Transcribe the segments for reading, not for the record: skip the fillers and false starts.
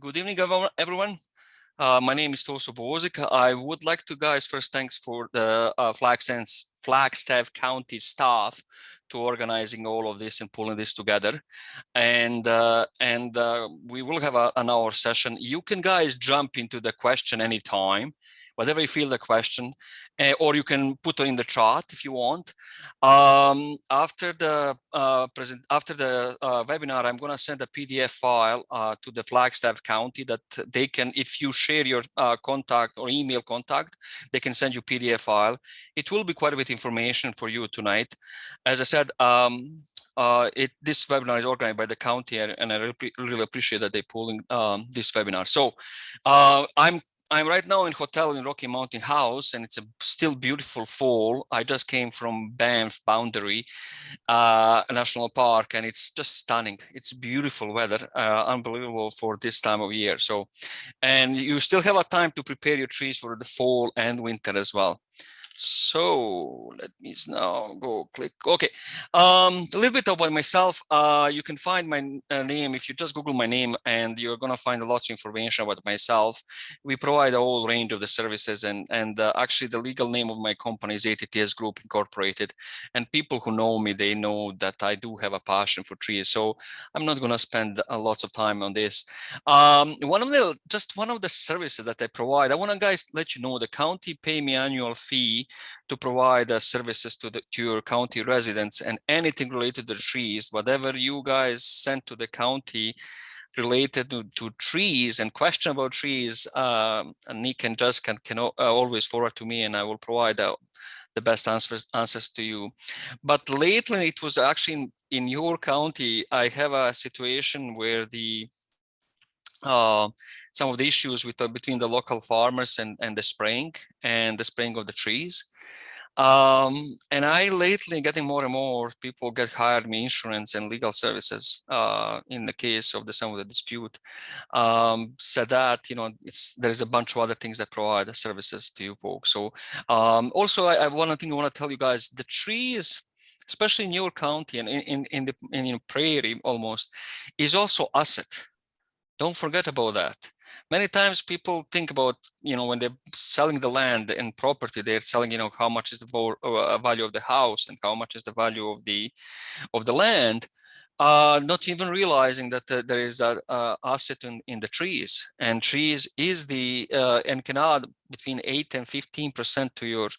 Good evening, everyone. My name is Toso Bozic. I would like to, guys, first thanks for the Flagstaff County staff to organizing all of this and pulling this together. And we will have an hour session. You can, guys, jump into the question anytime, whatever you feel the question, or you can put it in the chat if you want. After the webinar, I'm going to send a PDF file to the Flagstaff County that they can, if you share your contact or email contact, they can send you PDF file. It will be quite a bit of information for you tonight. As I said, this webinar is organized by the county, and I really appreciate that they're pulling this webinar. So I'm right now in hotel in Rocky Mountain House, and it's a still beautiful fall. I just came from Banff Boundary National Park, and it's just stunning. It's beautiful weather, unbelievable for this time of year. So, and you still have a time to prepare your trees for the fall and winter as well. So let me now go click. Okay, a little bit about myself. You can find my name if you just Google my name, and you're gonna find lots of information about myself. We provide a whole range of the services, and actually the legal name of my company is ATTS Group Incorporated. And people who know me, they know that I do have a passion for trees. So I'm not gonna spend lots of time on this. One of the services that I provide, I want to, guys, let you know the county pay me annual fee to provide services to your county residents, and anything related to trees, whatever you guys send to the county related to trees and question about trees, Nick and Jess can always forward to me, and I will provide the best answers to you. But lately, it was actually in your county, I have a situation where some of the issues between the local farmers and the spraying of the trees. And I lately getting more and more people get hired me insurance and legal services in the case of some of the dispute. Said that, there's a bunch of other things that provide services to you folks. So also one thing I want to tell you guys, the trees, especially in your county and in prairie almost, is also asset. Don't forget about that. Many times people think about, when they're selling the land and property, they're selling, how much is the value of the house and how much is the value of the land, not even realizing that there is an asset in the trees. And trees is and can add between 8 and 15% to your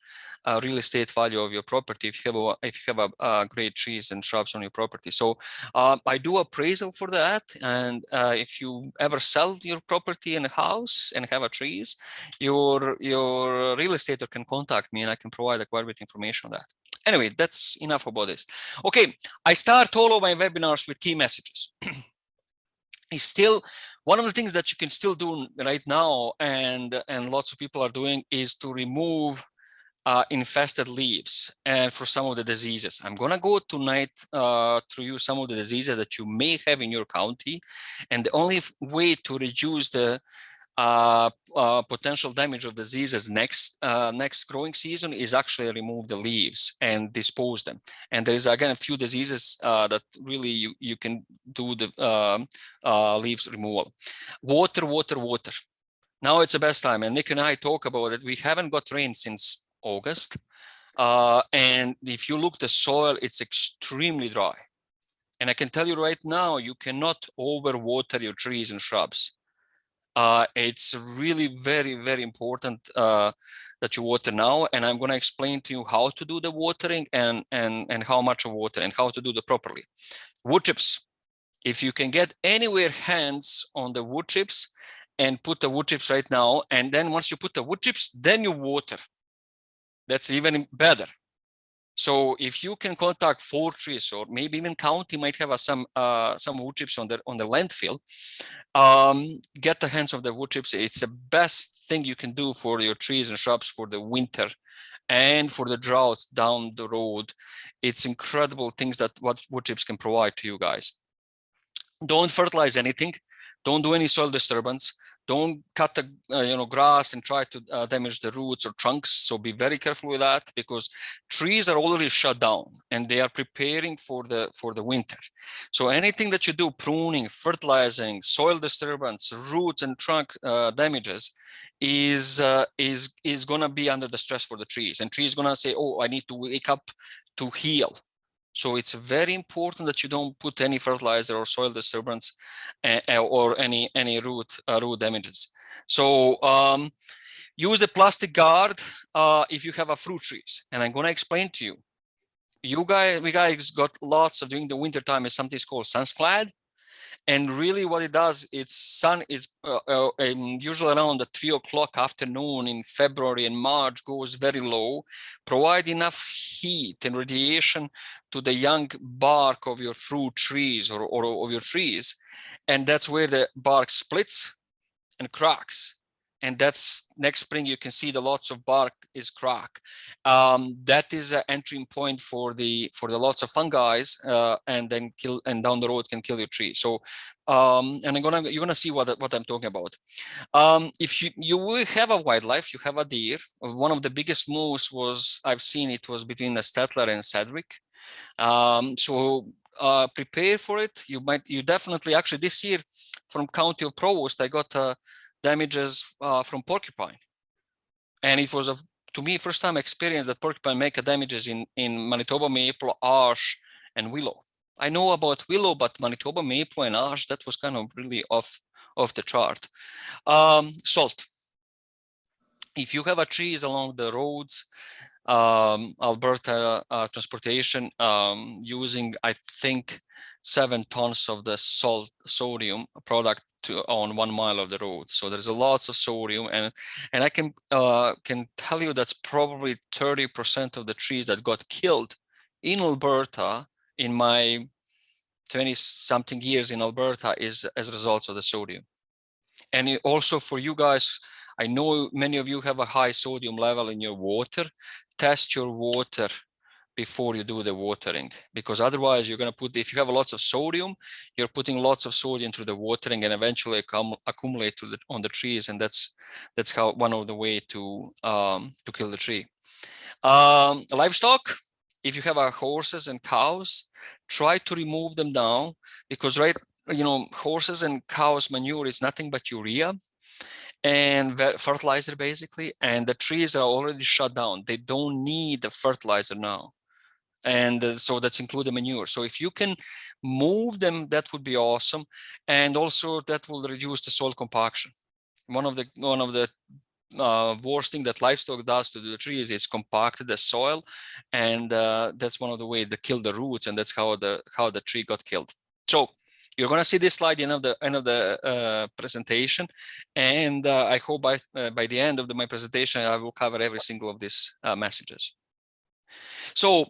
real estate value of your property if you have great trees and shrubs on your property. So I do appraisal for that, and if you ever sell your property in a house and have trees, your real estate can contact me, and I can provide quite a bit of information on that. Anyway, that's enough about this. Okay, I start all of my webinars with key messages. It's still one of the things that you can still do right now, and lots of people are doing, is to remove infested leaves and for some of the diseases. I'm gonna go tonight through you some of the diseases that you may have in your county, and the only way to reduce the potential damage of diseases next growing season is actually remove the leaves and dispose them. And there is again a few diseases that really you can do the leaves removal. Water. Now it's the best time, and Nick and I talk about it. We haven't got rain since August, and if you look the soil, it's extremely dry. And I can tell you right now, you cannot overwater your trees and shrubs. It's really very, very important that you water now, and I'm going to explain to you how to do the watering and how much of water and how to do it properly. Wood chips. If you can get anywhere hands on the wood chips, and put the wood chips right now, and then once you put the wood chips, then you water. That's even better. So if you can contact forestries, or maybe even county might have some wood chips on the landfill, get the hands of the wood chips. It's the best thing you can do for your trees and shrubs for the winter and for the drought down the road. It's incredible things that what wood chips can provide to you guys. Don't fertilize anything. Don't do any soil disturbance. Don't cut the grass and try to damage the roots or trunks. So be very careful with that, because trees are already shut down and they are preparing for the winter. So anything that you do, pruning, fertilizing, soil disturbance, roots and trunk damages, is going to be under the stress for the trees, and trees going to say, oh, I need to wake up to heal. So it's very important that you don't put any fertilizer or soil disturbance or any root damages. So use a plastic guard if you have a fruit trees, and I'm going to explain to you. We guys got lots of, during the winter time, is something called sunsclad. And really what it does, it's sun is usually around the 3 o'clock afternoon in February and March, goes very low, provide enough heat and radiation to the young bark of your fruit trees or of your trees. And that's where the bark splits and cracks. And that's next spring, you can see the lots of bark is crack. That is an entry point for the lots of fungi, and then down the road can kill your tree. So, and you're gonna see what I'm talking about. If you will have a wildlife, you have a deer. One of the biggest moves I've seen it was between the Stettler and Sedgwick. Prepare for it. You definitely, actually this year from County of Provost, I got damages from porcupine, and it was to me first time experience that porcupine make damages in Manitoba maple, ash, and willow. I know about willow, but Manitoba maple and ash, that was kind of really off the chart. Salt. If you have trees along the roads, Alberta transportation using, I think, 7 tons of the sodium product on 1 mile of the road. So there's lots of sodium, and I can tell you that's probably 30% of the trees that got killed in Alberta in my 20-something years in Alberta is as a result of the sodium. And also for you guys, I know many of you have a high sodium level in your water. Test your water before you do the watering, because otherwise you're going to put, if you have lots of sodium, you're putting lots of sodium through the watering and eventually accumulate on the trees, and that's how one of the way to kill the tree. Livestock, if you have horses and cows, try to remove them down, because horses and cows manure is nothing but urea and fertilizer basically, and the trees are already shut down. They don't need the fertilizer now. And so that's include the manure. So if you can move them, that would be awesome. And also that will reduce the soil compaction. One of the worst thing that livestock does to the trees is compact the soil, and that's one of the ways they kill the roots, and that's how the tree got killed. So you're going to see this slide end of the presentation, and I hope by the end of my presentation I will cover every single of these messages. So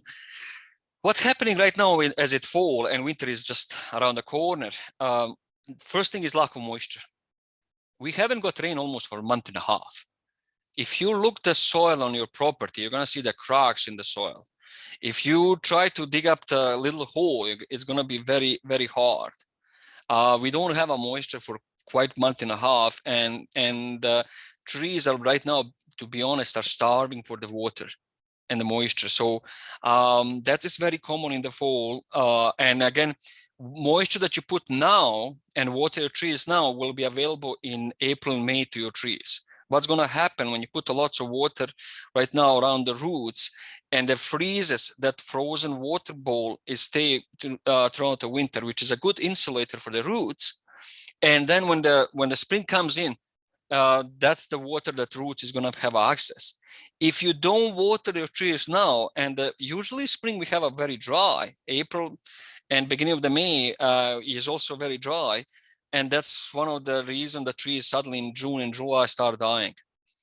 what's happening right now as it fall and winter is just around the corner? First thing is lack of moisture. We haven't got rain almost for a month and a half. If you look the soil on your property, you're going to see the cracks in the soil. If you try to dig up the little hole, it's going to be very, very hard. We don't have a moisture for quite a month and a half, and trees are right now, to be honest, are starving for the water and the moisture. So that is very common in the fall. And again, moisture that you put now and water your trees now will be available in April and May to your trees. What's going to happen when you put a lots of water right now around the roots, and the freezes, that frozen water bowl is stay throughout the winter, which is a good insulator for the roots. And then when the spring comes in, that's the water that roots is going to have access. If you don't water your trees now, and usually spring we have a very dry, April and beginning of the May is also very dry. And that's one of the reasons the trees suddenly in June and July start dying,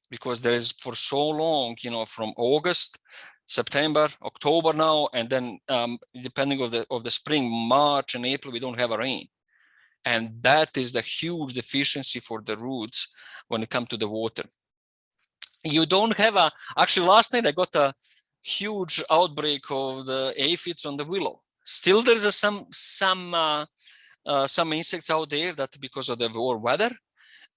because there is for so long, from August, September, October now, and then depending of the spring, March and April, we don't have a rain. And that is the huge deficiency for the roots when it comes to the water. You don't have actually last night I got a huge outbreak of the aphids on the willow. Still there's some insects out there that because of the warm weather,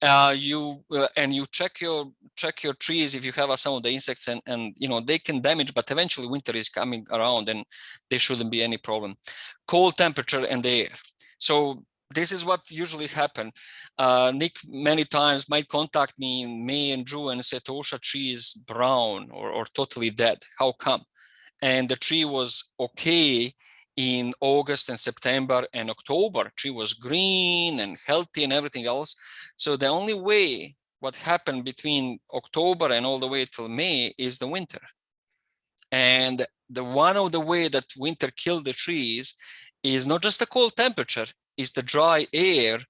you check your trees if you have some of the insects, and they can damage, but eventually winter is coming around and there shouldn't be any problem. Cold temperature and the air. So this is what usually happen. Nick many times might contact me in May and June and say, Tosha, tree is brown or totally dead. How come? And the tree was okay in August and September and October. Tree was green and healthy and everything else. So the only way what happened between October and all the way till May is the winter. And the one of the way that winter killed the trees is not just the cold temperature, is the dry air.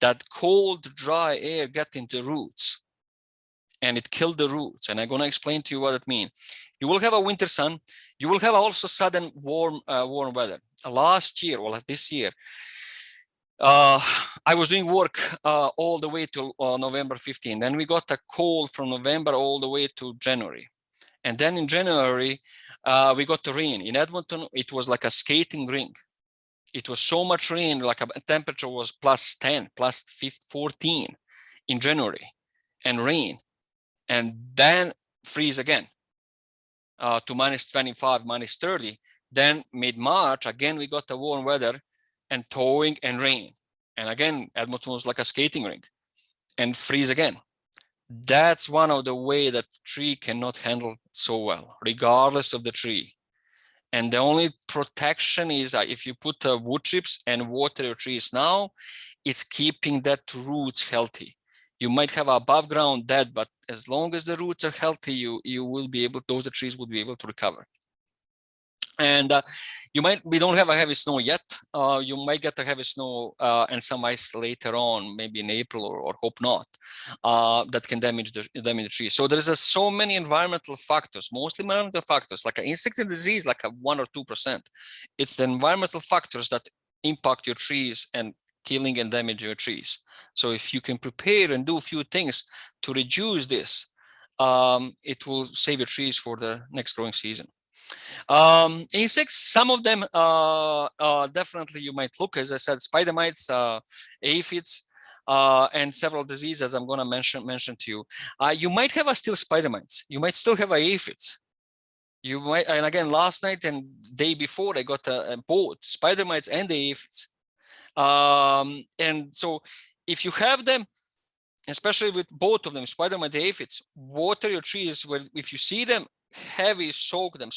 That cold, dry air got into roots and it killed the roots. And I'm going to explain to you what it means. You will have a winter sun. You will have also sudden warm weather. Last year, well, this year, I was doing work all the way to November 15. Then we got a cold from November all the way to January. And then in January, we got the rain. In Edmonton, it was like a skating rink. It was so much rain, like a temperature was plus 10, plus 14 in January, and rain. And then freeze again to minus 25, minus 30. Then mid-March, again, we got the warm weather and thawing and rain. And again, Edmonton was like a skating rink and freeze again. That's one of the way that tree cannot handle so well, regardless of the tree. And the only protection is if you put wood chips and water your trees now, it's keeping that roots healthy. You might have above ground dead, but as long as the roots are healthy, you will be able, those trees will be able to recover. And we don't have a heavy snow yet. You might get a heavy snow and some ice later on, maybe in April or hope not, that can damage the tree. So there's so many environmental factors, mostly environmental factors, like an insect and disease, like a 1 or 2%. It's the environmental factors that impact your trees and killing and damage your trees. So if you can prepare and do a few things to reduce this, it will save your trees for the next growing season. Insects, some of them definitely you might look, as I said, spider mites, aphids, and several diseases I'm going to mention to you. You might have still spider mites. You might still have aphids. You might, and again, last night and day before, I got both spider mites and the aphids. And so if you have them, especially with both of them, spider mite and aphids, water your trees. Where if you see them heavy, soak them.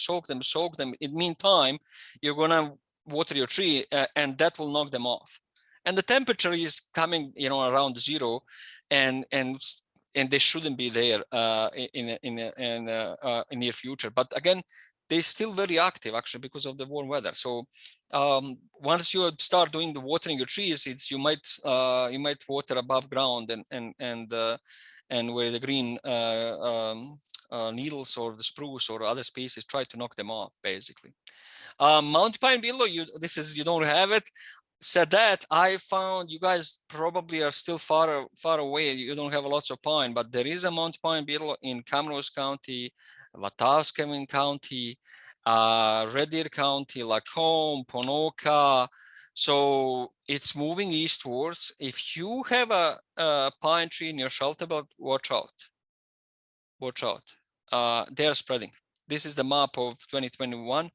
In the meantime, you're gonna water your tree, and that will knock them off. And the temperature is coming, around 0, and they shouldn't be there in near future. But again, they're still very active actually because of the warm weather. So once you start doing the watering your trees, you might water above ground and where the green needles or the spruce or other species, try to knock them off basically. Mountain pine beetle, you don't have it. Said that, I found you guys probably are still far away. You don't have lots of pine, but there is a mountain pine beetle in Camrose County, Wetaskiwin County, Red Deer County, Lacombe, Ponoka. So it's moving eastwards. If you have a pine tree in your shelter belt, watch out. They are spreading. This is the map of 2021.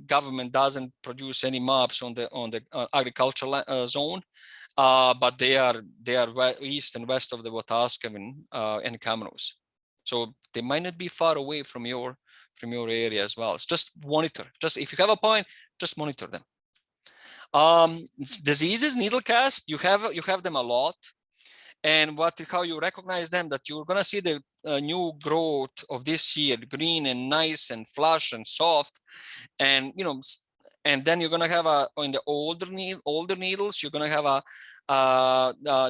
Government doesn't produce any maps on the agricultural zone, but they are east and west of the Wetaskiwin and Camrose. So they might not be far away from your area as well. It's just monitor. Just if you have a pine, just monitor them. Diseases, needle cast, you have them a lot. And how you recognize them, that you're gonna see the new growth of this year, green and nice and flush and soft, and and then you're gonna have in the older needles, you're gonna have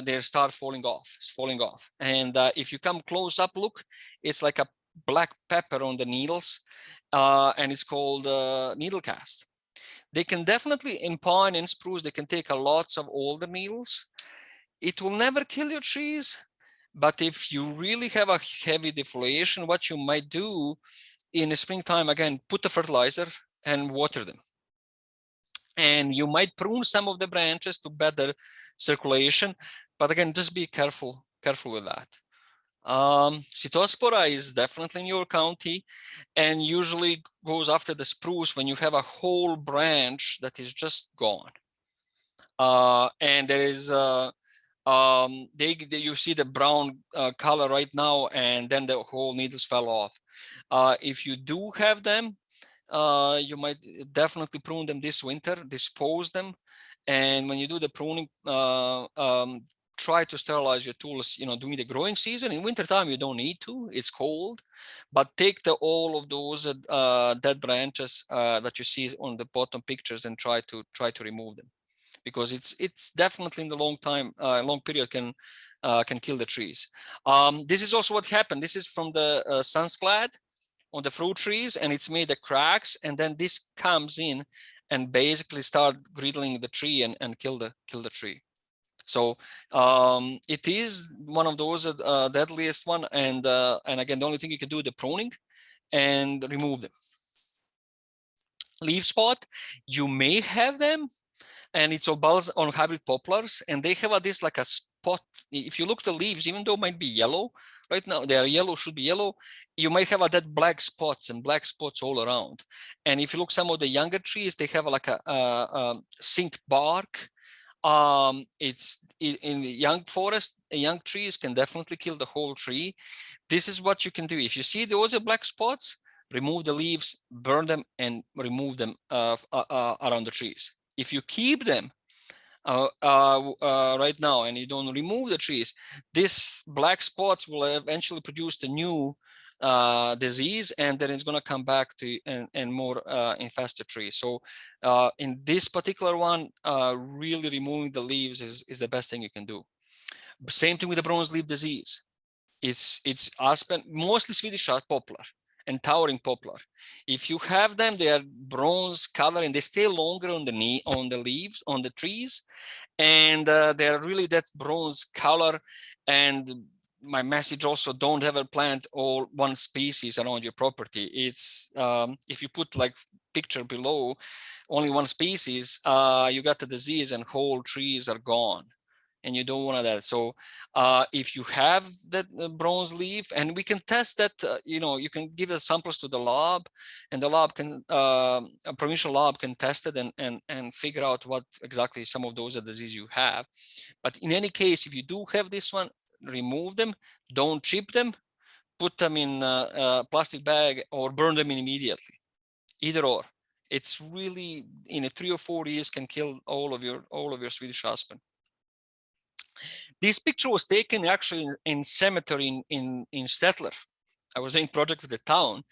they start falling off. And if you come close up, look, it's like a black pepper on the needles, and it's called needle cast. They can definitely, in pine and spruce, they can take lots of older needles. It will never kill your trees, but if you really have a heavy defoliation, what you might do in the springtime, again, put the fertilizer and water them. And you might prune some of the branches to better circulation. But again, just be careful with that. Cytospora is definitely in your county and usually goes after the spruce when you have a whole branch that is just gone. And there is you see the brown color right now, and then the whole needles fell off. If you do have them, you might definitely prune them this winter, dispose them, and when you do the pruning, try to sterilize your tools, during the growing season. In wintertime, you don't need to, it's cold, but take all of those dead branches that you see on the bottom pictures and try to remove them, because it's definitely in the long period can kill the trees. This is also what happened. This is from the sunsclad on the fruit trees, and it's made the cracks, and then this comes in and basically start griddling the tree and kill the tree. So it is one of those deadliest one, and again, the only thing you can do is the pruning and remove them. Leaf spot, you may have them, and it's all on hybrid poplars, and they have this like a spot. If you look at the leaves, even though it might be yellow right now, they are yellow, should be yellow, you might have that black spots all around. And if you look some of the younger trees, they have like a sink bark. It's in the young forest, young trees can definitely kill the whole tree. This is what you can do. If you see those are black spots, remove the leaves, burn them, and remove them around the trees. If you keep them right now and you don't remove the trees, these black spots will eventually produce the new disease, and then it's going to come back to and more infested trees. So in this particular one, really removing the leaves is the best thing you can do. Same thing with the bronze leaf disease. It's aspen, mostly Swedish poplar and towering poplar. If you have them, they are bronze color and they stay longer on the leaves, on the trees, and they're really that bronze color. And my message also, don't ever plant all one species around your property. It's if you put like picture below only one species, you got the disease and whole trees are gone, and you don't want that. So if you have that bronze leaf, and we can test that, you can give the samples to the lab, and the lab can, a provincial lab can test it and figure out what exactly some of those are disease you have. But in any case, if you do have this one, remove them, don't chip them, put them in a plastic bag or burn them immediately, either or. It's really, in 3 or 4 years, can kill all of your Swedish aspen. This picture was taken actually in cemetery in Stettler. I was doing project with the town,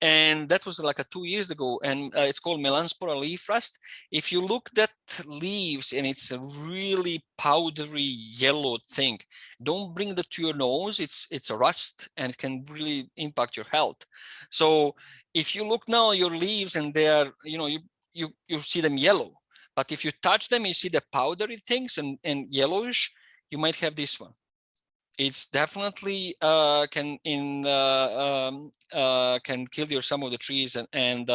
and that was like 2 years ago, and it's called Melansboro leaf rust. If you look at leaves and it's a really powdery yellow thing, don't bring that to your nose. It's a rust and it can really impact your health. So if you look now at your leaves and they're, you see them yellow, but if you touch them, you see the powdery things and yellowish, you might have this one. It's definitely can kill some of the trees, and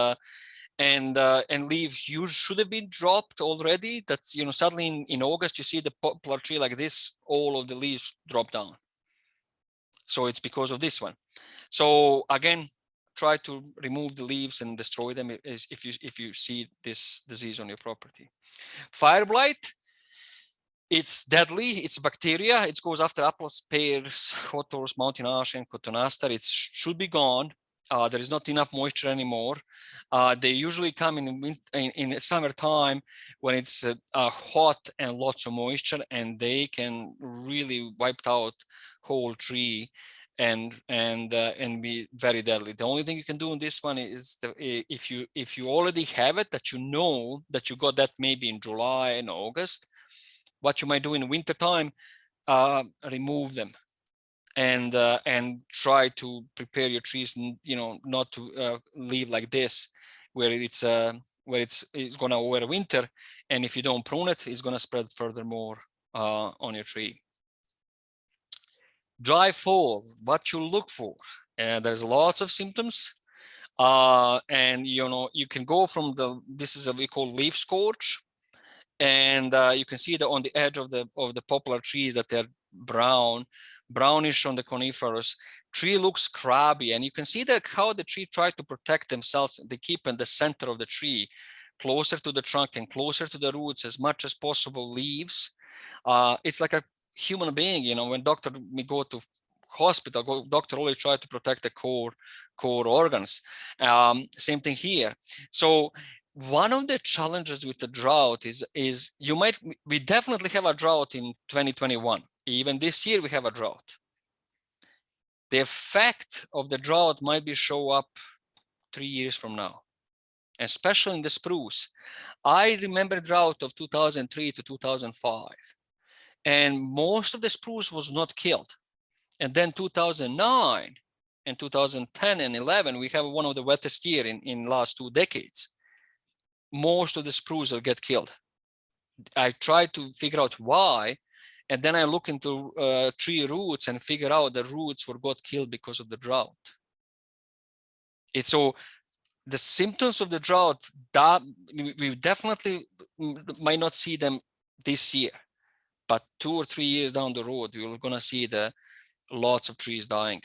leaves you should have been dropped already. That's, suddenly in August you see the poplar tree like this, all of the leaves drop down. So it's because of this one. So again, try to remove the leaves and destroy them if you see this disease on your property. Fire blight. It's deadly. It's bacteria. It goes after apples, pears, hawthorns, mountain ash, and cotonaster. It should be gone. There is not enough moisture anymore. They usually come in summertime when it's hot and lots of moisture, and they can really wipe out whole tree and be very deadly. The only thing you can do in this one is if you already have it, that that you got that maybe in July and August. What you might do in winter time, remove them and try to prepare your trees, not to leave like this, where it's going to overwinter, and if you don't prune it, it's going to spread furthermore on your tree. Dry fall, what you look for. There's lots of symptoms, and you can go from this is what we call leaf scorch. And you can see that on the edge of the poplar trees that they're brownish on the coniferous. Tree looks crabby, and you can see that how the tree try to protect themselves. They keep in the center of the tree, closer to the trunk and closer to the roots as much as possible leaves. It's like a human being, you know, when we go to hospital, doctor always try to protect the core organs. Same thing here. So one of the challenges with the drought is we definitely have a drought in 2021. Even this year we have a drought. The effect of the drought might be show up 3 years from now, especially in the spruce. I remember drought of 2003 to 2005, and most of the spruce was not killed. And then 2009 and 2010 and 11, we have one of the wettest year in last 2 decades. Most of the spruce will get killed. I try to figure out why, and then I look into tree roots and figure out the roots got killed because of the drought. It's so the symptoms of the drought that we definitely might not see them this year, but 2 or 3 years down the road, you're gonna see lots of trees dying.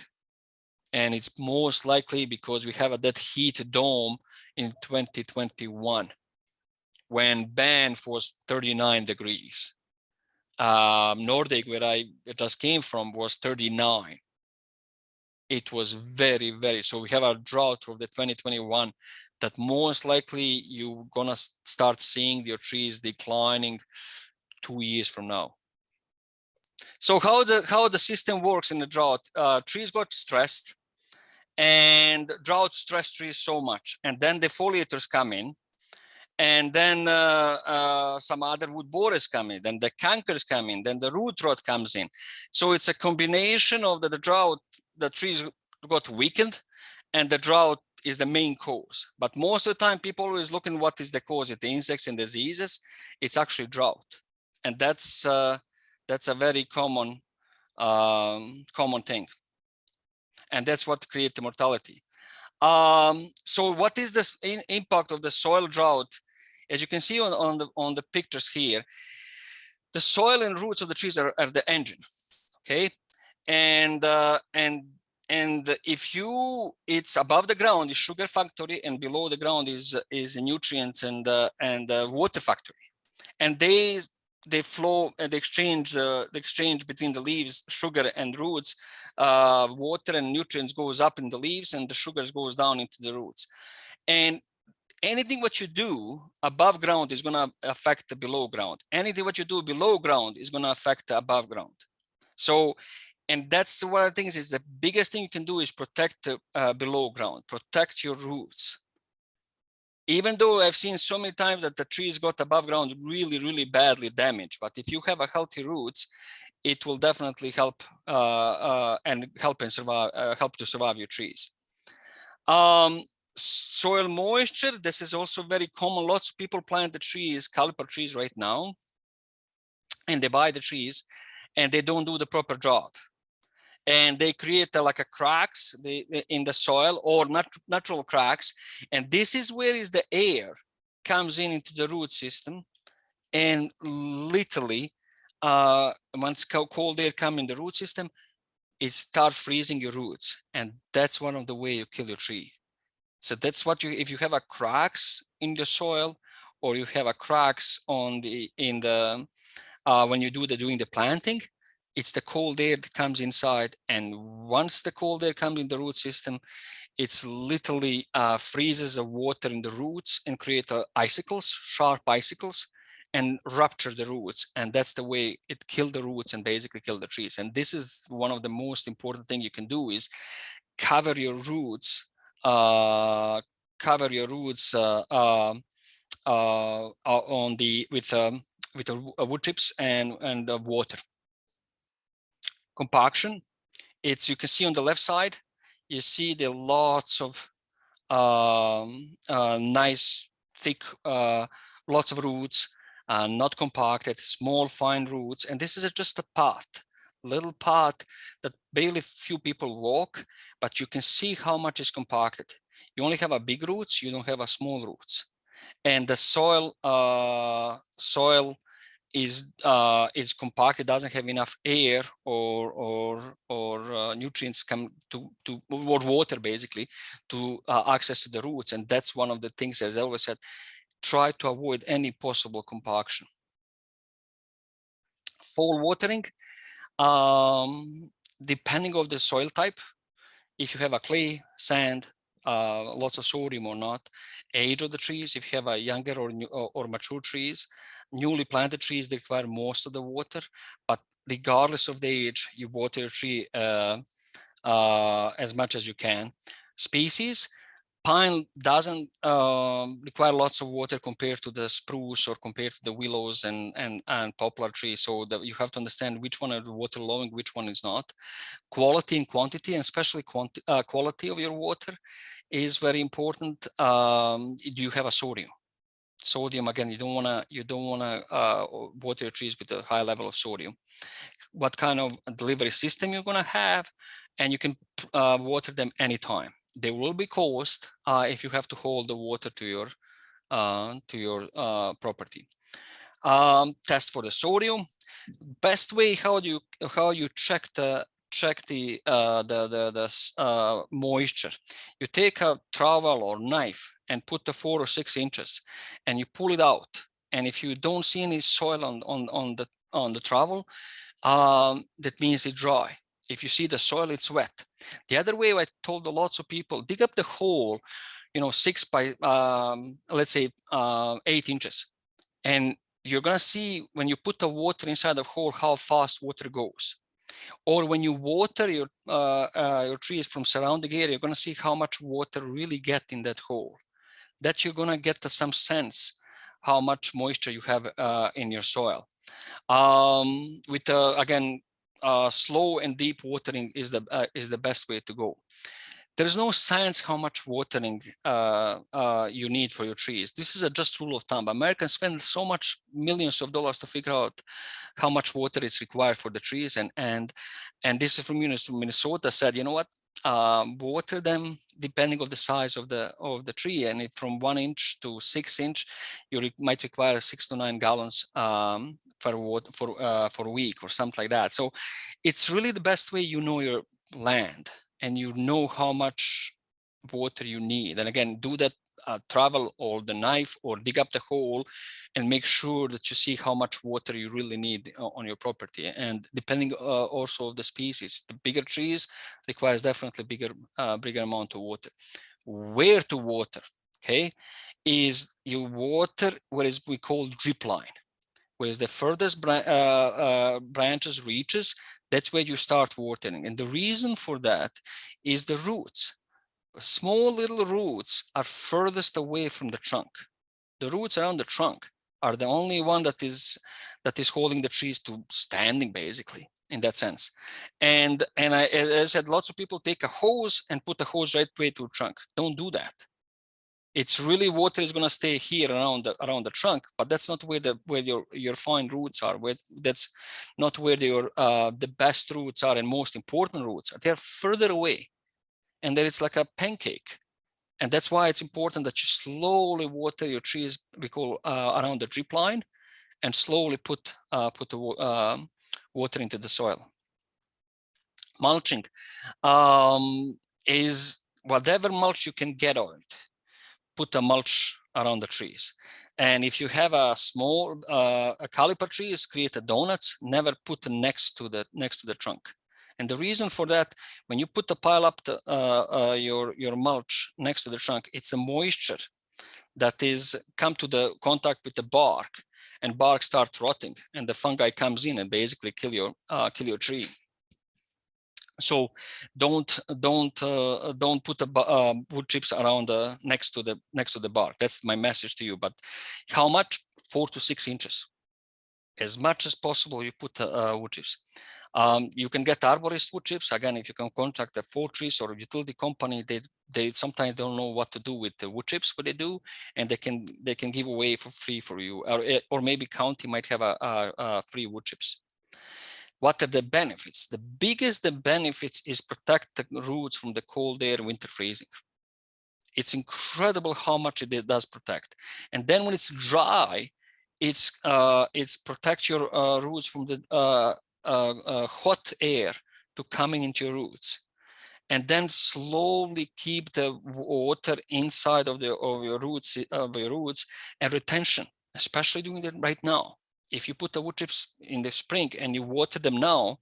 And it's most likely because we have that heat dome in 2021 when Banff was 39 degrees. Nordic, where I just came from, was 39. It was very, very, so we have a drought of the 2021 that most likely you're gonna start seeing your trees declining 2 years from now. So how the system works in the drought, trees got stressed, and drought stressed trees so much, and then the foliators come in, and then some other wood borers come in, then the cankers come in, then the root rot comes in. So it's a combination of the drought, the trees got weakened, and the drought is the main cause. But most of the time, people always looking what is the cause, it's the insects and diseases. It's actually drought, and that's a very common thing, and that's what creates the mortality. So what is this impact of the soil drought? As you can see on the pictures here, the soil and roots of the trees are the engine, okay? And if it's above the ground is sugar factory, and below the ground is nutrients and water factory, and they flow and they exchange between the leaves, sugar and roots. Water and nutrients goes up in the leaves, and the sugars goes down into the roots. And anything what you do above ground is going to affect the below ground. Anything what you do below ground is going to affect the above ground. So, and that's one of the things is the biggest thing you can do is protect below ground, protect your roots. Even though I've seen so many times that the trees got above ground really, really badly damaged, but if you have a healthy roots, it will definitely help and help to survive your trees. Soil moisture, this is also very common. Lots of people plant the trees, caliper trees right now, and they buy the trees and they don't do the proper job. And they create like a cracks in the soil or natural cracks. And this is where is the air comes into the root system. And literally, once cold air comes in the root system, it starts freezing your roots. And that's one of the way you kill your tree. So that's what if you have a cracks in the soil, or you have a cracks when you doing the planting, it's the cold air that comes inside. And once the cold air comes in the root system, it's literally freezes the water in the roots and create icicles, sharp icicles, and rupture the roots. And that's the way it killed the roots and basically kill the trees. And this is one of the most important thing you can do is cover your roots with wood chips and water. Compaction, you can see on the left side, you see the lots of nice thick lots of roots, not compacted, small fine roots, and this is just a path, little path that barely few people walk, but you can see how much is compacted. You only have a big roots, you don't have a small roots. and the soil is compact. It doesn't have enough air or nutrients come to or water basically to access to the roots, and that's one of the things, as I always said, try to avoid any possible compaction. Fall watering, depending on the soil type, if you have a clay, sand, lots of sodium or not, age of the trees, if you have a younger or mature trees, newly planted trees, they require most of the water, but regardless of the age, you water your tree as much as you can. Species, pine doesn't require lots of water compared to the spruce or compared to the willows and poplar trees. So you have to understand which one is water loving, which one is not. Quality and quantity, and especially quality of your water is very important. Do you have a sodium? Sodium, again, you don't wanna water your trees with a high level of sodium. What kind of delivery system you're gonna have, and you can water them anytime. There will be cost if you have to hold the water to your property. Test for the sodium. Best way how you check the moisture. You take a trowel or knife and put the 4 or 6 inches, and you pull it out. And if you don't see any soil on the trowel, that means it's dry. If you see the soil, it's wet. The other way, I told lots of people, dig up the hole, 6 by let's say 8 inches, and you're gonna see when you put the water inside the hole how fast water goes. Or when you water your trees from surrounding area, you're gonna see how much water really get in that hole. That you're gonna get some sense how much moisture you have in your soil. With again, slow and deep watering is the best way to go. There's no science how much watering you need for your trees. This is a just rule of thumb. Americans spend so much millions of dollars to figure out how much water is required for the trees, and this is from Minnesota said, you know what, water them depending on the size of the tree, and if from 1 inch to 6 inch, you might require 6 to 9 gallons for a week or something like that. So it's really the best way you know your land and you know how much water you need. And again, do that travel or the knife or dig up the hole and make sure that you see how much water you really need on your property. And depending also of the species, the bigger trees requires definitely bigger amount of water. Where to water, okay, is you water what is we call drip line. Whereas the furthest branches reaches, that's where you start watering. And the reason for that is the roots. Small little roots are furthest away from the trunk. The roots around the trunk are the only one that is holding the trees to standing, basically, in that sense. And as I said, lots of people take a hose and put the hose right way to the trunk. Don't do that. It's really water is going to stay here around the trunk, but that's not where your fine roots are. That's not where the best roots are and most important roots are. They're further away, and then it's like a pancake. And that's why it's important that you slowly water your trees, we call around the drip line, and slowly put the water into the soil. Mulching is whatever mulch you can get on it. Put a mulch around the trees. And if you have a small a caliper trees, create a donuts, never put next to the trunk. And the reason for that, when you put the pile up your mulch next to the trunk, it's a moisture that is come to the contact with the bark, and bark starts rotting, and the fungi comes in and basically kill your tree. So don't put the wood chips around next to the bark. That's my message to you. But how much? 4 to 6 inches, as much as possible. You put wood chips. You can get arborist wood chips. Again, if you can contact a forestry or a utility company, they sometimes don't know what to do with the wood chips, but they do, and they can give away for free for you, or maybe county might have a free wood chips. What are the benefits? The biggest benefits is protect the roots from the cold air, winter freezing. It's incredible how much it does protect. And then when it's dry, it's protect your roots from the hot air to coming into your roots, and then slowly keep the water inside of your roots and retention, especially doing it right now. If you put the wood chips in the spring and you water them now,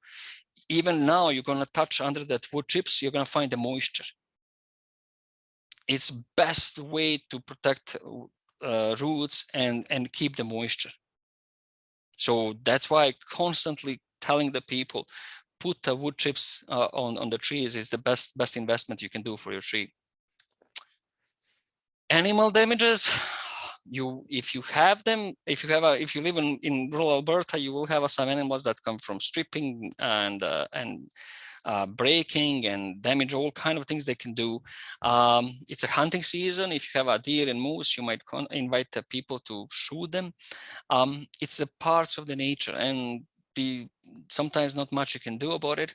even now you're going to touch under that wood chips, you're going to find the moisture. It's best way to protect roots and keep the moisture. So that's why I constantly telling the people, put the wood chips on the trees is the best investment you can do for your tree. Animal damages, if you have them, if you live in rural Alberta, you will have some animals that come from stripping and breaking and damage, all kind of things they can do. It's a hunting season. If you have a deer and moose, you might invite the people to shoot them. It's a part of the nature, and sometimes not much you can do about it,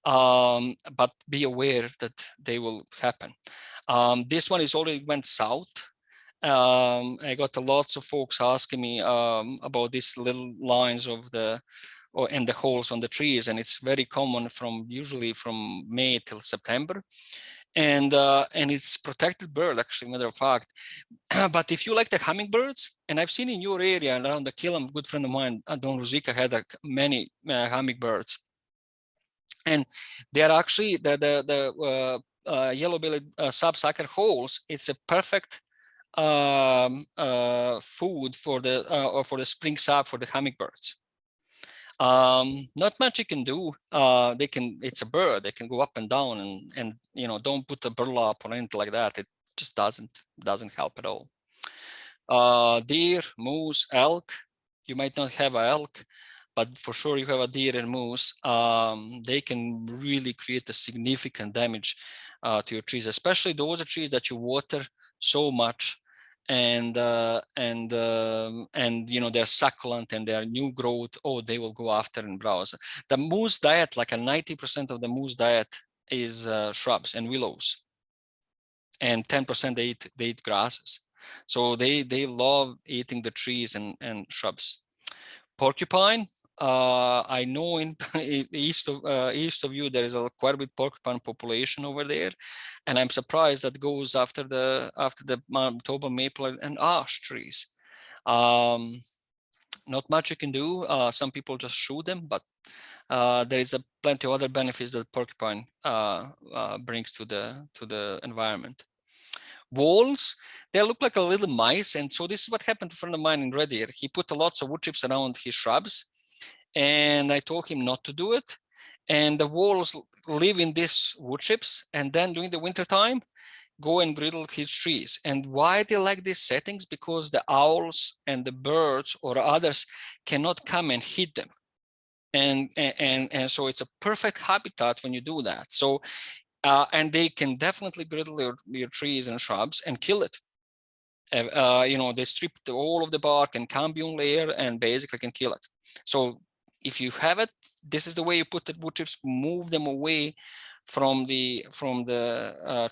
but be aware that they will happen. This one is already went south. I got lots of folks asking me about these little lines of and the holes on the trees, and it's very common usually from May till September, and it's protected bird, actually, matter of fact. But if you like the hummingbirds, and I've seen in your area around the Killam, a good friend of mine, Don Ruzika, had many hummingbirds, and they are actually the yellow-bellied sapsucker holes. It's a perfect food for the spring sap for the hummingbirds. Not much you can do. It's a bird. They can go up and down, and don't put a burlap or anything like that. It just doesn't help at all. Deer, moose, elk. You might not have an elk, but for sure you have a deer and moose. They can really create a significant damage to your trees, especially those trees that you water so much, and they're succulent and they're new growth. They will go after and browse. The moose diet, like 90% of the moose diet is shrubs and willows, and 10% they eat grasses. So they love eating the trees and shrubs. Porcupine, I know in east of you there is quite a bit porcupine population over there, and I'm surprised that goes after the Manitoba maple and ash trees. Not much you can do. Some people just shoot them, but there is plenty of other benefits that porcupine brings to the environment. Walls, they look like a little mice, and so this is what happened to a friend of mine in Red Deer. He put lots of wood chips around his shrubs, and I told him not to do it. And the walls live in these wood chips, and then during the winter time, go and griddle his trees. And why they like these settings? Because the owls and the birds or others cannot come and hit them. And so it's a perfect habitat when you do that. So and they can definitely griddle your trees and shrubs and kill it. They strip all of the bark and cambium layer and basically can kill it. So if you have it, this is the way you put the wood chips, move them away from the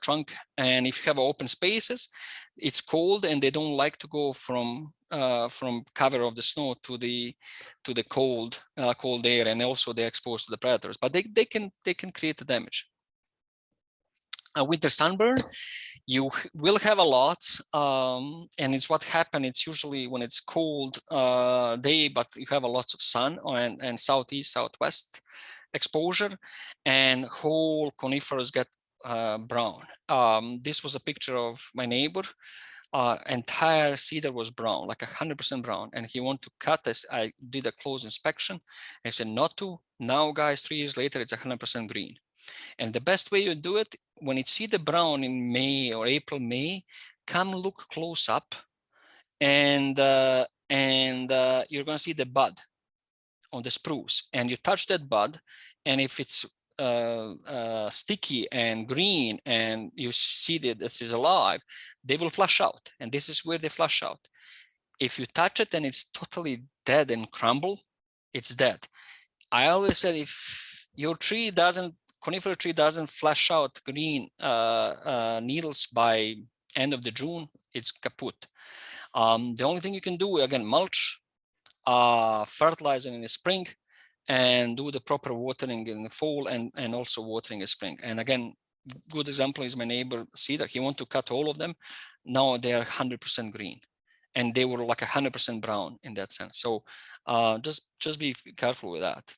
trunk. And if you have open spaces, it's cold and they don't like to go from cover of the snow to the cold air, and also they're exposed to the predators, but they can create the damage. Winter sunburn, you will have a lot, and it's what happened. It's usually when it's cold day, but you have a lot of sun and southeast, southwest exposure, and whole conifers get brown. This was a picture of my neighbor. Entire cedar was brown, like 100% brown, and he wanted to cut this. I did a close inspection. I said not to. Now, guys, 3 years later, it's 100% green. And the best way you do it, when you see the brown in May or April, May, come look close up, and you're going to see the bud on the spruce. And you touch that bud, and if it's sticky and green, and you see that this is alive, they will flush out. And this is where they flush out. If you touch it and it's totally dead and crumble, it's dead. I always said, if your conifer tree doesn't flush out green needles by end of the June, it's kaput. The only thing you can do, again, mulch, fertilizer in the spring, and do the proper watering in the fall, and also watering in spring. And again, good example is my neighbor cedar. He wanted to cut all of them. Now they are 100% green, and they were like 100% brown in that sense. So just be careful with that.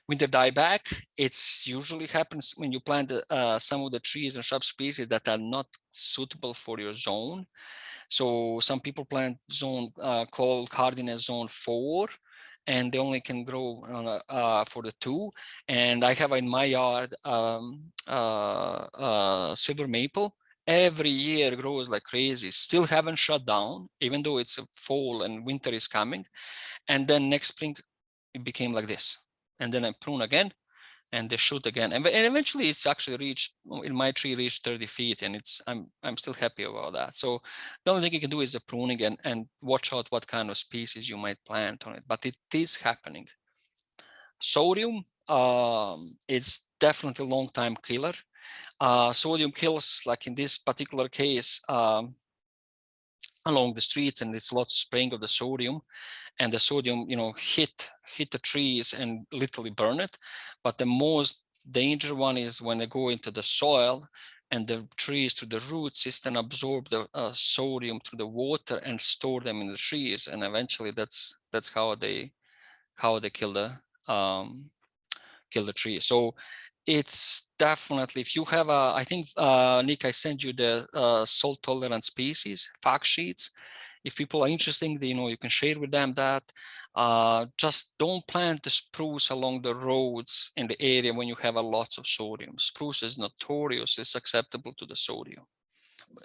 Winter dieback, it's usually happens when you plant some of the trees and shrub species that are not suitable for your zone. So some people plant zone called hardiness zone 4, and they only can grow for the 2. And I have in my yard silver maple. Every year grows like crazy. Still haven't shut down, even though it's a fall and winter is coming. And then next spring, it became like this. And then I prune again, and they shoot again, and eventually it's actually reached, in my tree, reached 30 feet, and I'm still happy about that. So the only thing you can do is the pruning and watch out what kind of species you might plant on it, but it is happening. Sodium, it's definitely a long time killer. Sodium kills, like in this particular case, along the streets, and it's lots of spraying of the sodium, and the sodium, hit the trees and literally burn it. But the most dangerous one is when they go into the soil, and the trees through the root system absorb the sodium through the water and store them in the trees, and eventually that's how they kill the tree. So it's definitely, if you have I think, Nick, I sent you the salt tolerant species fact sheets. If people are interested, you can share with them that. Just don't plant the spruce along the roads in the area when you have lots of sodium. Spruce is notoriously susceptible to the sodium.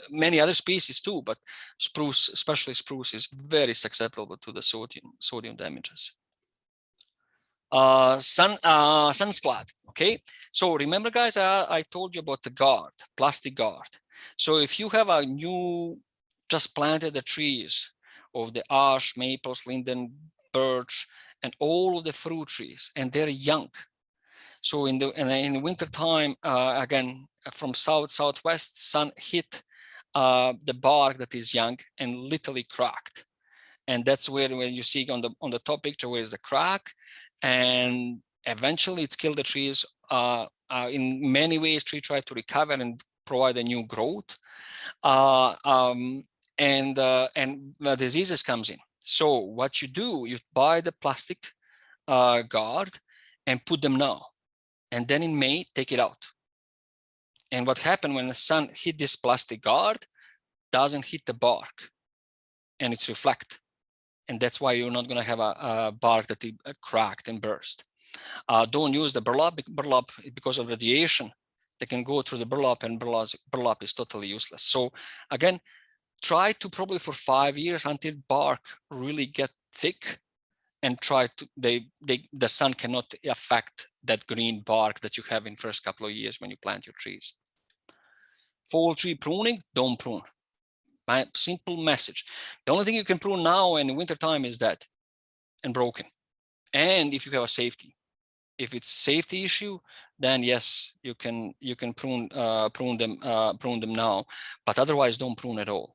Many other species too, but spruce, especially spruce, is very susceptible to the sodium damages. Sunsplat. Okay, so remember, guys, I told you about the guard, plastic guard. So if you have a new, just planted the trees of the ash, maples, linden, birch, and all of the fruit trees, and they're young. So in the winter time, again, from southwest, sun hit the bark that is young and literally cracked. And that's where, when you see on the top picture, where is the crack, and eventually it's killed the trees. In many ways, tree try to recover and provide a new growth, and the diseases comes in. So what you do, you buy the plastic guard and put them now, and then in May take it out. And what happened when the sun hit this plastic guard, doesn't hit the bark, and it's reflect. And that's why you're not going to have a bark that is cracked and burst. Don't use the burlap. Burlap, because of radiation, they can go through the burlap, and burlap is totally useless. So again, try to probably for 5 years until bark really get thick, and try to, the sun cannot affect that green bark that you have in first couple of years when you plant your trees. Fall tree pruning, don't prune. My simple message. The only thing you can prune now in the wintertime is dead and broken. And if you have a safety, if it's safety issue, then yes, you can prune them now, but otherwise don't prune at all.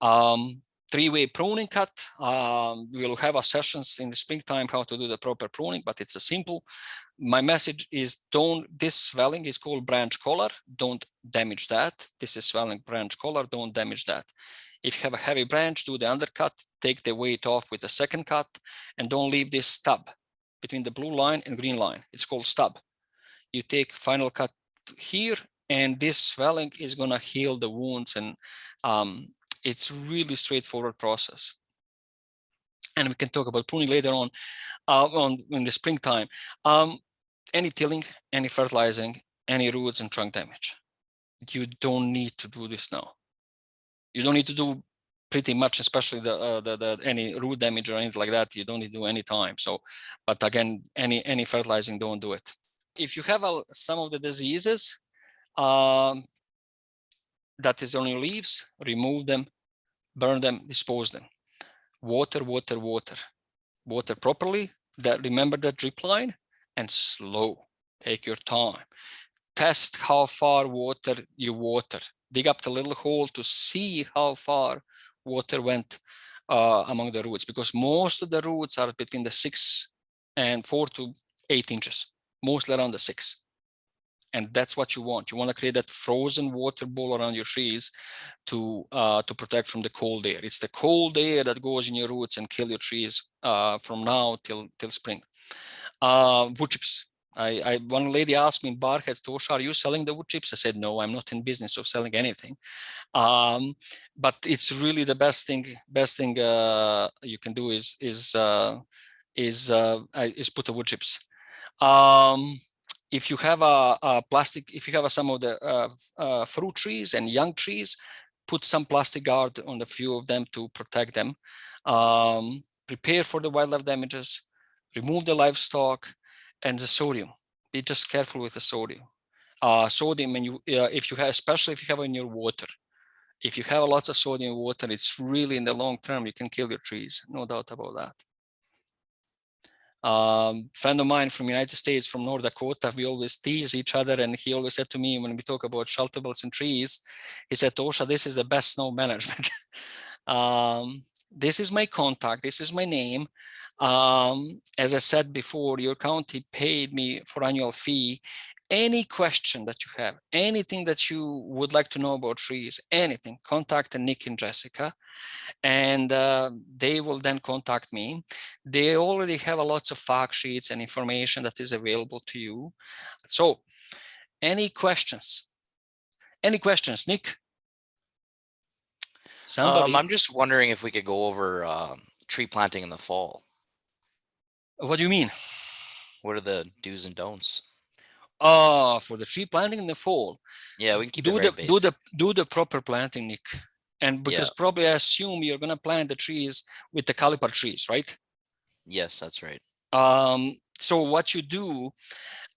3-way pruning cut. We'll have a sessions in the springtime how to do the proper pruning, but it's a simple. My message is, this swelling is called branch collar. Don't damage that. This is swelling branch collar. Don't damage that. If you have a heavy branch, do the undercut, take the weight off with the second cut, and don't leave this stub between the blue line and green line. It's called stub. You take final cut here, and this swelling is gonna heal the wounds, and it's really straightforward process. And we can talk about pruning later on in the springtime. Any tilling, any fertilizing, any roots and trunk damage. You don't need to do this now. You don't need to do pretty much, especially the any root damage or anything like that. You don't need to do any time. So, but again, any fertilizing, don't do it. If you have some of the diseases that is on your leaves, remove them, burn them, dispose them. Water, water, water. Water properly. Remember that drip line, and slow. Take your time. Test how far you water. dig up the little hole to see how far water went among the roots, because most of the roots are between the 4 to 8 inches, mostly around the 6. And that's what you want. You want to create that frozen water ball around your trees to protect from the cold air. It's the cold air that goes in your roots and kill your trees from now till spring. Wood chips. One lady asked me, Barhead, Tosh, are you selling the wood chips? I said, no, I'm not in business of selling anything. But it's really the best thing you can do is put the wood chips. If you have a plastic, if you have some of the fruit trees and young trees, put some plastic guard on a few of them to protect them. Prepare for the wildlife damages, remove the livestock, and the sodium. Be just careful with the sodium. Sodium, and if you have, especially if you have in your water, if you have lots of sodium in water, it's really in the long term, you can kill your trees, no doubt about that. Friend of mine from United States, from North Dakota, we always tease each other, and he always said to me when we talk about shelterables and trees, he said, Tosha, this is the best snow management. This is my contact, this is my name. As I said before, your county paid me for annual fee. Any question that you have, anything that you would like to know about trees, anything, contact Nick and Jessica, and they will then contact me. They already have a lots of fact sheets and information that is available to you. So any questions? Any questions, Nick? Somebody? I'm just wondering if we could go over tree planting in the fall. What do you mean? What are the do's and don'ts? For the tree planting in the fall. Yeah, we can keep it very basic. Do the proper planting, Nick. And because probably I assume you're gonna plant the trees with the caliper trees, right? Yes, that's right. So what you do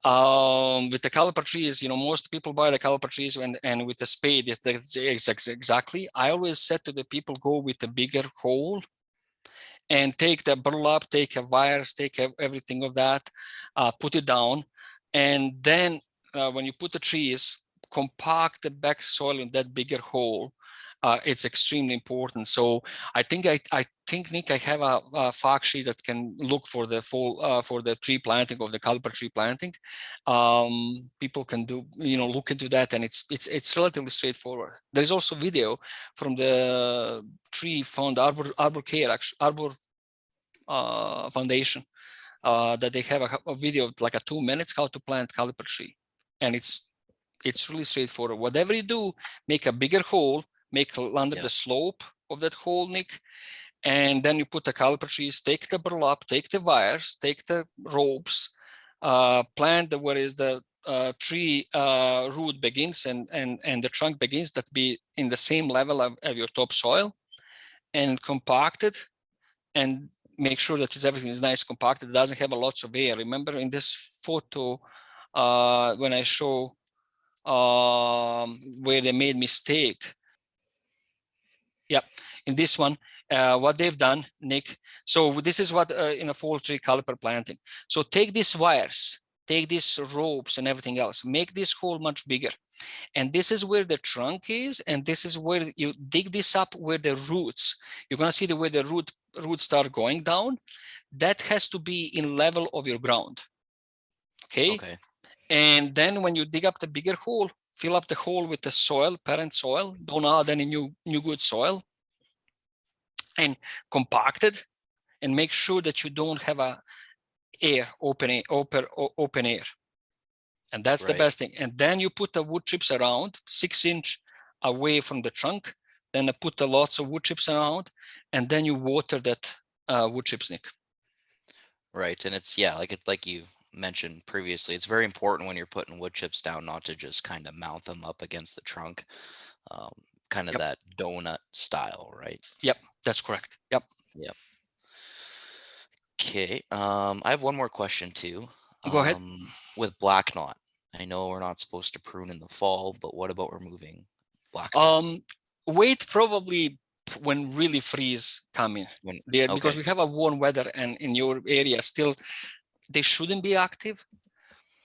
with the caliper trees, you know, most people buy the caliper trees and with the spade, exactly. I always said to the people, go with a bigger hole and take the burlap, take a wires, take everything of that, put it down. And then when you put the trees, compact the back soil in that bigger hole. It's extremely important. So I think Nick, I have a fact sheet that can look for the fall for the tree planting of the caliper tree planting. People can do, you know, look into that, and it's relatively straightforward. There is also video from the Tree Fund Arbor Care Arbor Foundation that they have a video of like 2 minutes how to plant caliper tree, and it's really straightforward. Whatever you do, make a bigger hole, make under the slope of that hole, Nick, and then you put the caliper trees, take the burlap, take the wires, take the ropes, plant where is the tree root begins and the trunk begins, that be in the same level of your topsoil, and compact it, and make sure that everything is nice compacted. It doesn't have a lots of air. Remember in this photo when I show where they made mistake. Yeah, in this one, what they've done, Nick. So this is what in a fall tree caliper planting. So take these wires, take these ropes and everything else, make this hole much bigger. And this is where the trunk is, and this is where you dig this up, where the roots, you're gonna see the way the roots start going down. That has to be in level of your ground. Okay. And then when you dig up the bigger hole, fill up the hole with the soil, parent soil, don't add any new good soil, and compact it, and make sure that you don't have a open air. And that's the best thing. And then you put the wood chips around 6 inch away from the trunk. Then I put lots of wood chips around, and then you water that wood chips, Nick. Right, and it's like you mentioned previously, it's very important when you're putting wood chips down not to just kind of mount them up against the trunk, kind of that donut style, right? Yep, that's correct. Yep. Okay, I have one more question too. Go ahead. With black knot, I know we're not supposed to prune in the fall, but what about removing black knot? Wait probably when really freeze coming there, because we have a warm weather, and in your area still they shouldn't be active,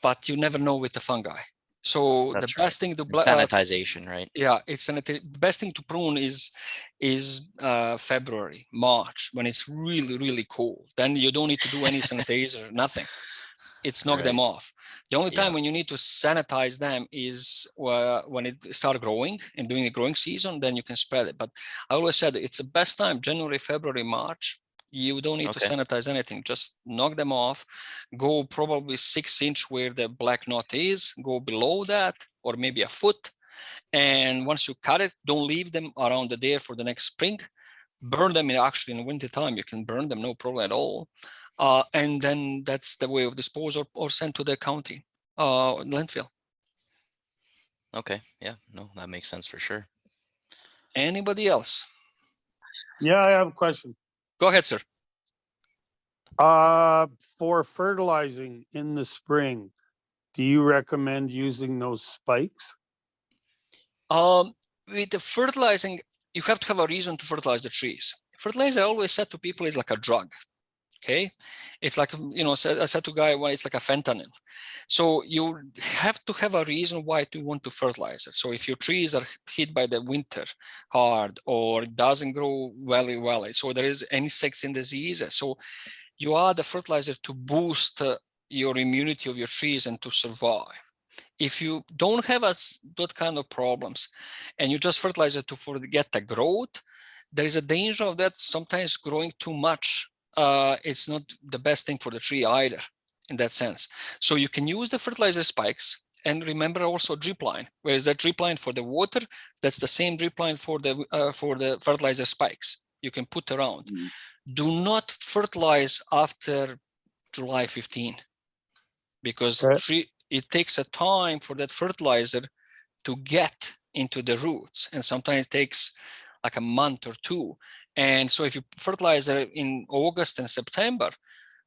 but you never know with the fungi. So the That's best right. thing to And sanitization, right? yeah, the best thing to prune is February, March, when it's really, really cold. Then you don't need to do any sanitizer, nothing. It's knock them Right. off. The only time Yeah. when you need to sanitize them is when it start growing and during the growing season, then you can spread it. But I always said it's the best time, January, February, March. You don't need to Okay. sanitize anything. Just knock them off. Go probably 6 inch where the black knot is. Go below that, or maybe a foot. And once you cut it, don't leave them around there for the next spring. Burn them actually in winter time. You can burn them, no problem at all. And then that's the way of disposal, or sent to the county landfill. Okay. Yeah. No, that makes sense for sure. Anybody else? Yeah, I have a question. Go ahead, sir. For fertilizing in the spring, do you recommend using those spikes? With the fertilizing, you have to have a reason to fertilize the trees. Fertilizer, I always said to people, is like a drug. Okay, it's like, I said to guy, well, it's like a fentanyl. So you have to have a reason why you want to fertilize it. So if your trees are hit by the winter hard, or it doesn't grow very well, so there is insects and diseases, so you add the fertilizer to boost your immunity of your trees and to survive. If you don't have that kind of problems, and you just fertilize it to forget the growth, there is a danger of that sometimes growing too much. It's not the best thing for the tree either, in that sense. So you can use the fertilizer spikes, and remember also drip line. Whereas that drip line for the water, that's the same drip line for the fertilizer spikes. You can put around. Do not fertilize after July 15, because it takes a time for that fertilizer to get into the roots, and sometimes it takes like a month or two. And so if you fertilize in August and September,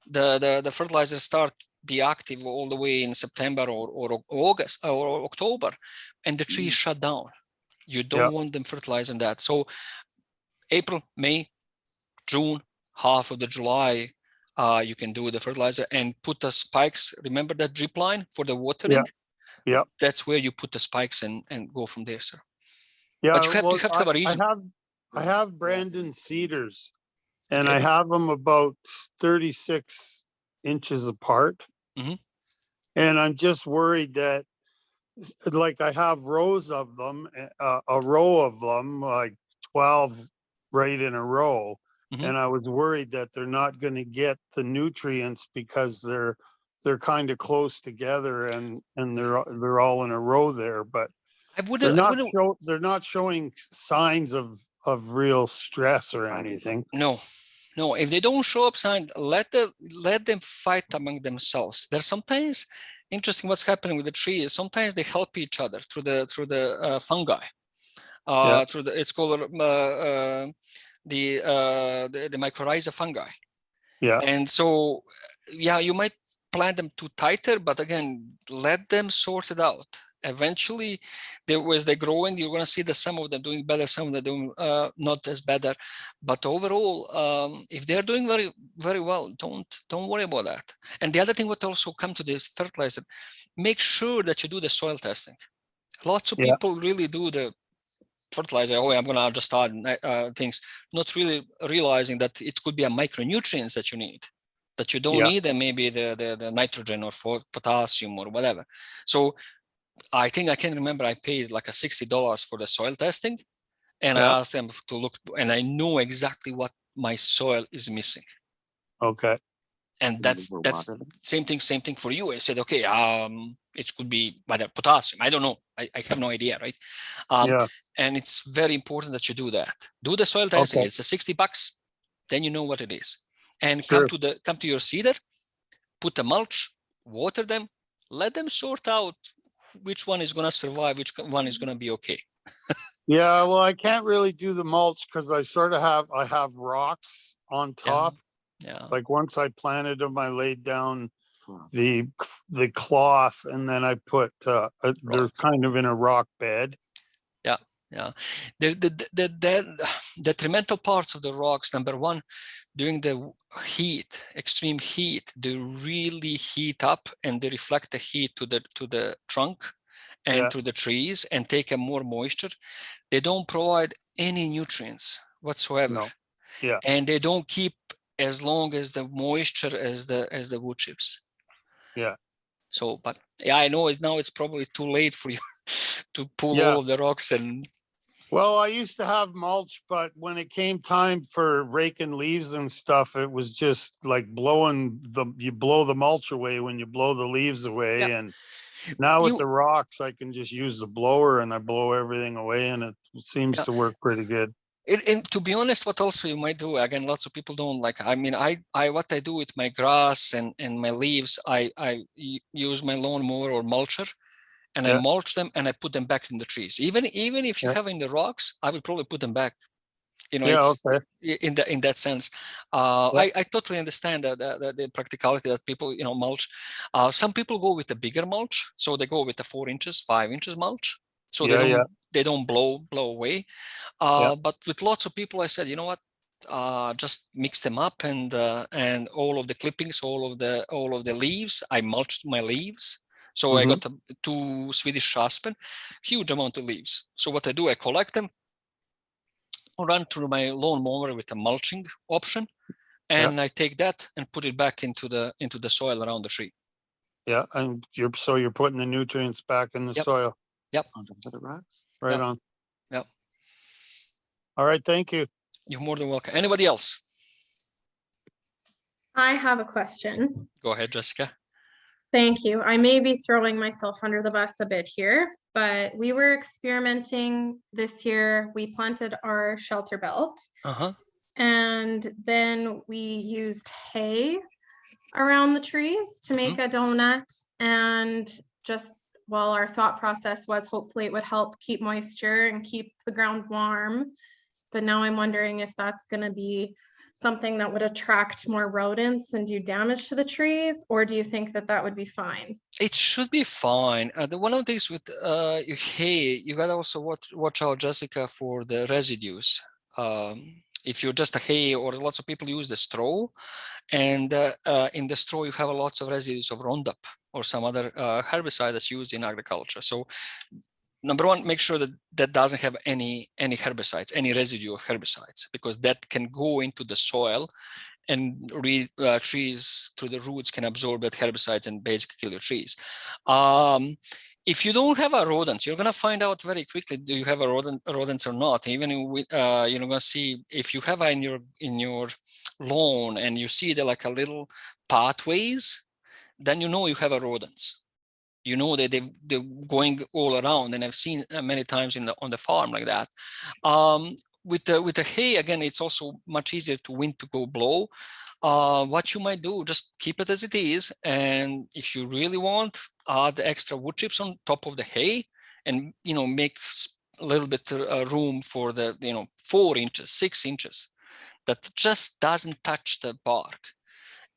the fertilizer start be active all the way in September or August or October, and the tree is shut down. You don't want them fertilizing that. So April, May, June, half of the July, you can do the fertilizer and put the spikes. Remember that drip line for the watering? Yeah. That's where you put the spikes and go from there, sir. Yeah. But you have to have a reason. I have Brandon Cedars, and I have them about 36 inches apart. Mhm. And I'm just worried that, like, I have rows of them, a row of them, like 12 right in a row. Mhm. And I was worried that they're not going to get the nutrients because they're kind of close together, and they're all in a row there. But they're not showing signs of real stress or anything. No. If they don't show up sign, let them fight among themselves. There's sometimes interesting what's happening with the trees. Sometimes they help each other through the fungi. It's called the mycorrhiza fungi. Yeah. And so, you might plant them too tighter, but again, let them sort it out. Eventually, as they're growing, you're going to see that some of them doing better, some of them doing not as better. But overall, if they're doing very, very well, don't worry about that. And the other thing what also come to this fertilizer, make sure that you do the soil testing. Lots of people really do the fertilizer. Oh, I'm going to just add things, not really realizing that it could be a micronutrients that you need, that you don't need, and maybe the nitrogen or potassium or whatever. So I think I can remember I paid like $60 for the soil testing, and I asked them to look, and I know exactly what my soil is missing. Okay. And that's same thing for you. I said, okay, it could be whether potassium. I don't know. I have no idea, right? And it's very important that you do that. Do the soil testing. It's $60. Then you know what it is. And come to your cedar, put the mulch, water them, let them sort out which one is going to survive, which one is going to be okay. Yeah, well, I can't really do the mulch because I have rocks on top. Yeah. Like once I planted them, I laid down the cloth, and then I put they're kind of in a rock bed. Yeah. The detrimental parts of the rocks, number one, during the extreme heat, they really heat up and they reflect the heat to the trunk, and to the trees and take a more moisture. They don't provide any nutrients whatsoever. No. Yeah. And they don't keep as long as the moisture as the wood chips. Yeah. So, but yeah, I know now it's probably too late for you to pull all of the rocks and. Well, I used to have mulch, but when it came time for raking leaves and stuff, it was just like you blow the mulch away when you blow the leaves away. And now with the rocks, I can just use the blower and I blow everything away, and it seems to work pretty good. And to be honest, what also you might do, again, lots of people don't like, I mean, what I do with my grass and my leaves, I use my lawnmower or mulcher, and I mulch them and I put them back in the trees. Even if you have in the rocks, I will probably put them back. You know, in that sense. I totally understand the practicality that people, mulch. Some people go with a bigger mulch, so they go with the 4 inches, 5 inches mulch, so they don't blow away. But with lots of people, I said, you know what? Just mix them up, and all of the clippings, all of the leaves, I mulched my leaves. So I got 2 Swedish aspen, huge amount of leaves. So what I do, I collect them, run through my lawnmower with a mulching option, and I take that and put it back into the soil around the tree. Yeah, and you're putting the nutrients back in the soil. Yep. On top of the rocks. Right on. Yep. All right, thank you. You're more than welcome. Anybody else? I have a question. Go ahead, Jessica. Thank you. I may be throwing myself under the bus a bit here, but we were experimenting this year. We planted our shelter belt, and then we used hay around the trees to make a donut. And just while our thought process was hopefully it would help keep moisture and keep the ground warm. But now I'm wondering if that's going to be something that would attract more rodents and do damage to the trees, or do you think that would be fine? It should be fine. One of the things with hay, you gotta also watch out, Jessica, for the residues. If you're just a hay, or lots of people use the straw, and in the straw you have lots of residues of Roundup or some other herbicide that's used in agriculture. So number one, make sure that doesn't have any herbicides, any residue of herbicides, because that can go into the soil, and trees through the roots can absorb that herbicides and basically kill your trees. If you don't have a rodents, you're gonna find out very quickly, do you have a rodents or not? Even you're gonna see if you have in your lawn and you see like a little pathways, then you know you have a rodents. You know that they're going all around, and I've seen many times on the farm like that. With the hay, again, it's also much easier to wind to go blow. What you might do, just keep it as it is, and if you really want, add extra wood chips on top of the hay, and make a little bit room for the 4 inches, 6 inches that just doesn't touch the bark,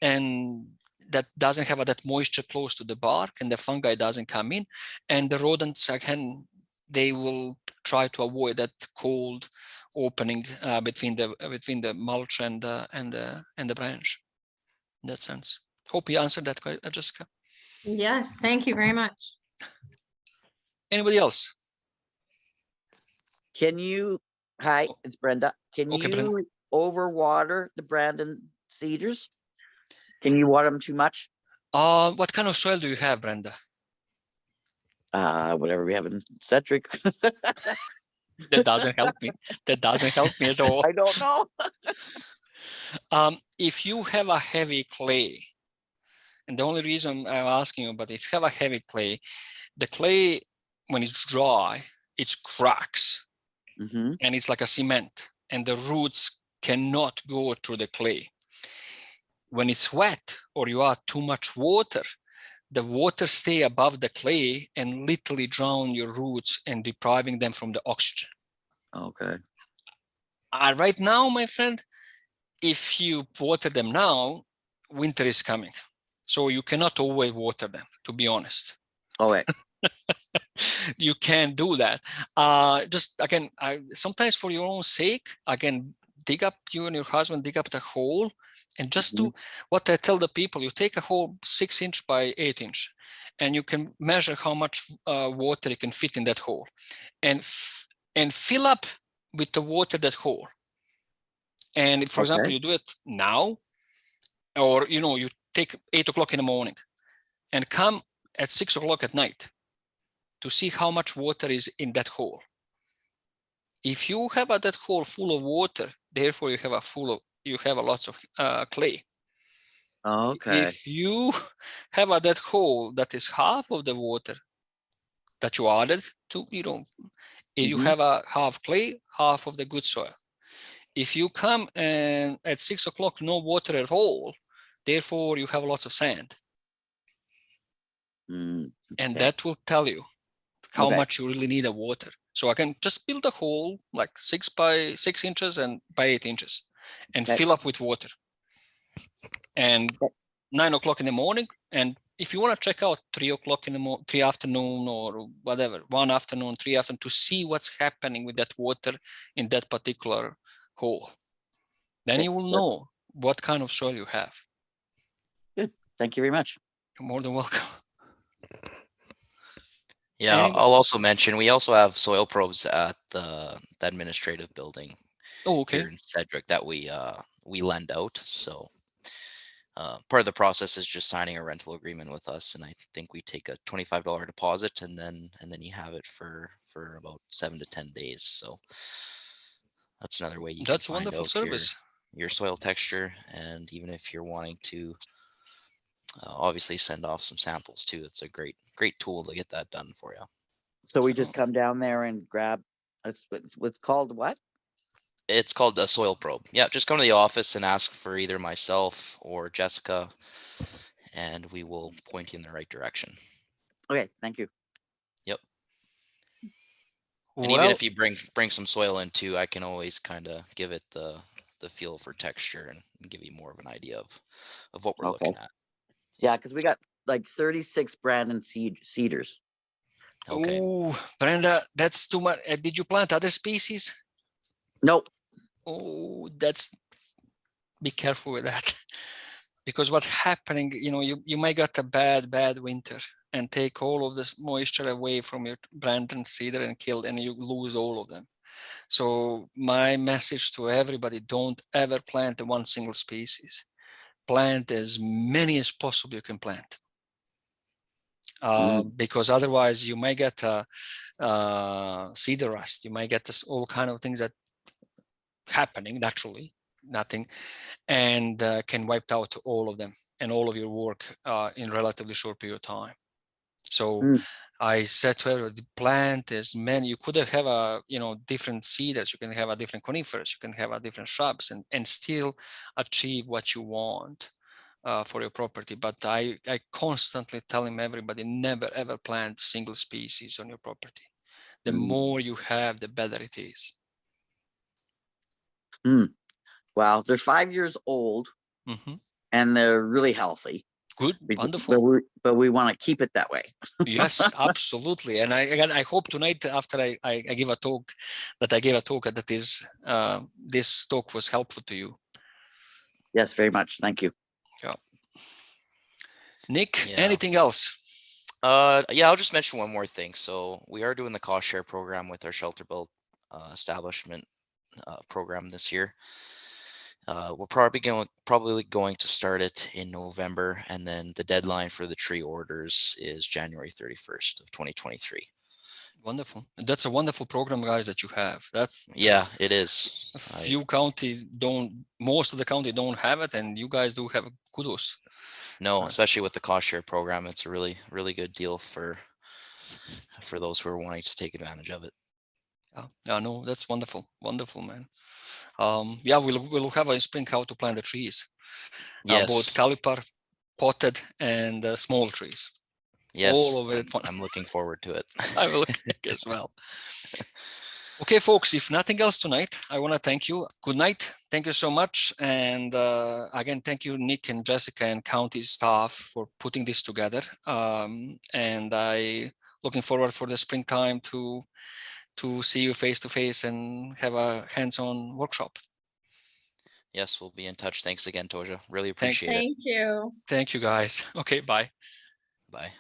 and that doesn't have that moisture close to the bark, and the fungi doesn't come in, and the rodents, again, they will try to avoid that cold opening between the mulch and the branch. In that sense, hope you answered that, Jessica. Yes, thank you very much. Anybody else? Hi, it's Brenda. Can you Brenda, overwater the Brandon cedars? Can you water them too much? What kind of soil do you have, Brenda? Whatever we have in Cedric. That doesn't help me. That doesn't help me at all. I don't know. If you have a heavy clay, and the only reason I'm asking you, but if you have a heavy clay, the clay, when it's dry, it cracks, and it's like a cement, and the roots cannot go through the clay. When it's wet, or you add too much water, the water stay above the clay and literally drown your roots and depriving them from the oxygen. Okay. Right now, my friend, if you water them now, winter is coming. So you cannot always water them, to be honest. Okay. You can't do that. Just again, sometimes for your own sake, again, you and your husband dig up the hole, and just do what I tell the people. You take a hole 6 inch by 8 inch, and you can measure how much water you can fit in that hole, and fill up with the water that hole. And for example, you do it now, or you take 8 o'clock in the morning and come at 6 o'clock at night to see how much water is in that hole. If you have that hole full of water, therefore you have a lots of clay. Okay. If you have that hole that is half of the water that you added to, you have a half clay, half of the good soil. If you come and at 6 o'clock, no water at all, therefore you have lots of sand. And that will tell you how much you really need of water. So I can just build a hole like 6 by 6 inches and by 8 inches and fill up with water. And 9 o'clock in the morning. And if you want to check out 3 o'clock in the morning, 3 afternoon or whatever, 1 afternoon, 3 afternoon, to see what's happening with that water in that particular hole, then you will know what kind of soil you have. Good. Thank you very much. You're more than welcome. Yeah, I'll also mention we also have soil probes at the administrative building here in Cedric that we lend out. So part of the process is just signing a rental agreement with us, and I think we take a $25 deposit, and then you have it for about 7 to 10 days. So that's another way you can find wonderful out service. Your soil texture, and even if you're wanting to obviously send off some samples too, it's a great tool to get that done for you. So we just come down there and grab. What's called what? It's called a soil probe. Yeah, just come to the office and ask for either myself or Jessica, and we will point you in the right direction. Okay, thank you. Yep. And even if you bring some soil in too, I can always kind of give it the feel for texture and give you more of an idea of what we're looking at. Yeah, because we got like 36 Brandon cedars. Okay. Oh, Brenda, that's too much. Did you plant other species? Nope. Oh, be careful with that. Because what's happening, you might get a bad winter and take all of this moisture away from your Brandon cedar and you lose all of them. So my message to everybody, don't ever plant one single species. Plant as many as possible you can plant. Because otherwise you might get cedar rust. You might get all kind of things that happening naturally, and can wipe out all of them and all of your work in relatively short period of time. So I said to everybody, plant as many. You could have different cedars. You can have a different conifers. You can have a different shrubs, and still achieve what you want for your property. But I constantly telling everybody, never ever plant single species on your property. The more you have, the better it is. Wow, they're 5 years old, and they're really healthy. Good, wonderful. But we want to keep it that way. Yes, absolutely. And I hope tonight, after I give a talk, that this talk was helpful to you. Yes, very much. Thank you. Yeah. Nick, anything else? Yeah, I'll just mention one more thing. So we are doing the cost share program with our shelter build establishment program this year. We're probably going to start it in November, and then the deadline for the tree orders is January 31st of 2023. Wonderful. That's a wonderful program, guys, that you have. It is. Most of the county don't have it, and you guys do have kudos. No, especially with the cost share program, it's a really, really good deal for those who are wanting to take advantage of it. Yeah, no, that's wonderful. Wonderful, man. We'll have a spring how to plant the trees. Yes. Both caliper, potted, and small trees. Yes. All of it. I'm looking forward to it. I will look as well. Okay, folks, if nothing else tonight, I want to thank you. Good night. Thank you so much. And again, thank you, Nick and Jessica and county staff for putting this together. And I looking forward for the springtime to see you face to face and have a hands-on workshop. Yes, we'll be in touch. Thanks again, Toja. Really appreciate it. Thank you. Thank you, guys. Okay, bye. Bye.